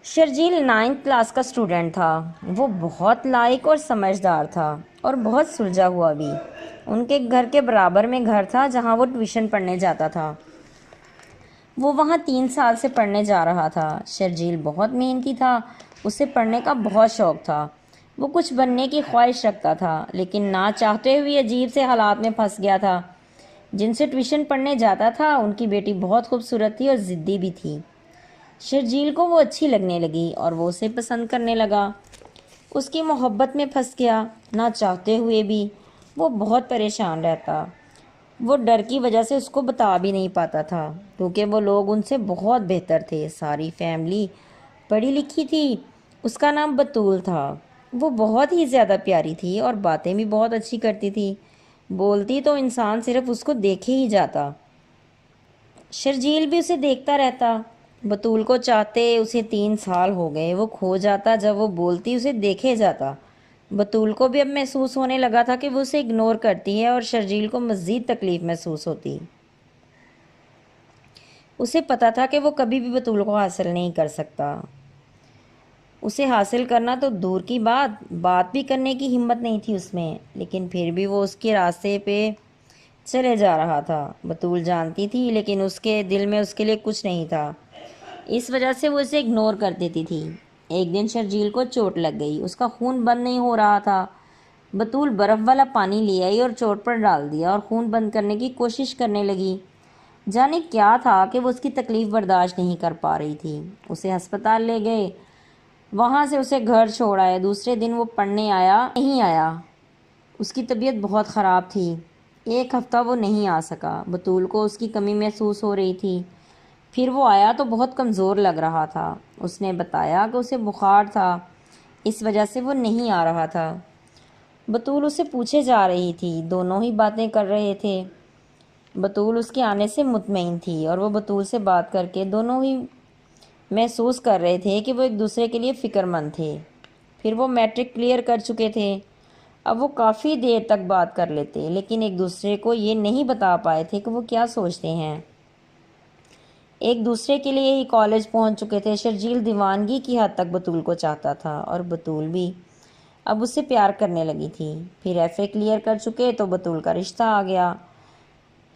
Sharjeel 9th class کا student تھا۔ وہ بہت لائق اور سمجھدار تھا اور بہت سلجھا ہوا بھی۔ ان کے گھر کے برابر میں گھر تھا جہاں وہ ٹیوشن پڑھنے جاتا تھا۔ وہ وہاں 3 سال سے پڑھنے جا رہا تھا۔ شرجیل بہت محنتی تھا، اسے پڑھنے کا بہت شوق تھا۔ وہ کچھ بننے کی خواہش رکھتا تھا، لیکن نہ چاہتے ہوئے عجیب سے حالات میں پھنس گیا تھا۔ جن سے ٹیوشن پڑھنے جاتا تھا ان کی بیٹی بہت خوبصورت تھی اور ضدی بھی تھی۔ شرجیل کو وہ اچھی لگنے لگی اور وہ اسے پسند کرنے لگا۔ اس کی محبت میں پھنس گیا، نہ چاہتے ہوئے بھی۔ وہ بہت پریشان رہتا۔ وہ ڈر کی وجہ سے اس کو بتا بھی نہیں پاتا تھا، کیونکہ وہ لوگ ان سے بہت بہتر تھے۔ ساری فیملی پڑھی لکھی تھی۔ اس کا نام بطول تھا۔ وہ بہت ہی زیادہ پیاری تھی اور باتیں بھی بہت اچھی کرتی تھی۔ بولتی تو انسان صرف اس کو دیکھے ہی جاتا۔ شرجیل بھی اسے دیکھتا رہتا۔ بطول کو چاہتے اسے 3 سال ہو گئے۔ وہ کھو جاتا جب وہ بولتی اسے دیکھے جاتا۔ بطول کو بھی اب محسوس ہونے لگا تھا کہ وہ اسے اگنور کرتی ہے اور شرجیل کو مزید تکلیف محسوس ہوتی۔ اسے پتا تھا کہ وہ کبھی بھی بطول کو حاصل نہیں کر سکتا۔ اسے حاصل کرنا تو دور کی بات بھی کرنے کی ہمت نہیں تھی اس میں، لیکن پھر بھی وہ اس کے راستے پہ چلے جا رہا تھا۔ بطول جانتی تھی، لیکن اس کے دل میں اس کے لیے کچھ نہیں تھا۔ اس وجہ سے وہ اسے اگنور کر دیتی تھی۔ ایک دن شرجیل کو چوٹ لگ گئی، اس کا خون بند نہیں ہو رہا تھا۔ بطول برف والا پانی لے آئی اور چوٹ پر ڈال دیا اور خون بند کرنے کی کوشش کرنے لگی۔ جانے کیا تھا کہ وہ اس کی تکلیف برداشت نہیں کر پا رہی تھی۔ اسے ہسپتال لے گئے، وہاں سے اسے گھر چھوڑ آئے۔ دوسرے دن وہ پڑھنے نہیں آیا۔ اس کی طبیعت بہت خراب تھی۔ 1 ہفتہ وہ نہیں آ سکا۔ بطول کو اس کی کمی محسوس ہو رہی تھی۔ پھر وہ آیا تو بہت کمزور لگ رہا تھا۔ اس نے بتایا کہ اسے بخار تھا، اس وجہ سے وہ نہیں آ رہا تھا۔ بطول اسے پوچھے جا رہی تھی، دونوں ہی باتیں کر رہے تھے۔ بطول اس کے آنے سے مطمئن تھی اور وہ بطول سے بات کر کے دونوں ہی محسوس کر رہے تھے کہ وہ ایک دوسرے کے لیے فکر مند تھے۔ پھر وہ میٹرک کلیئر کر چکے تھے۔ اب وہ کافی دیر تک بات کر لیتے، لیکن ایک دوسرے کو یہ نہیں بتا پائے تھے کہ وہ کیا سوچتے ہیں۔ ایک دوسرے کے لیے ہی کالج پہنچ چکے تھے۔ شرجیل دیوانگی کی حد تک بطول کو چاہتا تھا اور بطول بھی اب اس سے پیار کرنے لگی تھی۔ پھر FA کلیئر کر چکے تو بطول کا رشتہ آ گیا۔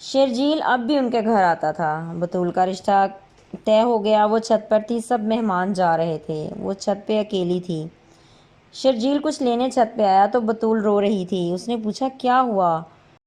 شرجیل اب بھی ان کے گھر آتا تھا۔ بطول کا رشتہ طے ہو گیا۔ وہ چھت پر تھی، سب مہمان جا رہے تھے۔ وہ چھت پہ اکیلی تھی۔ شرجیل کچھ لینے چھت پہ آیا تو بطول رو رہی تھی۔ اس نے پوچھا کیا ہوا؟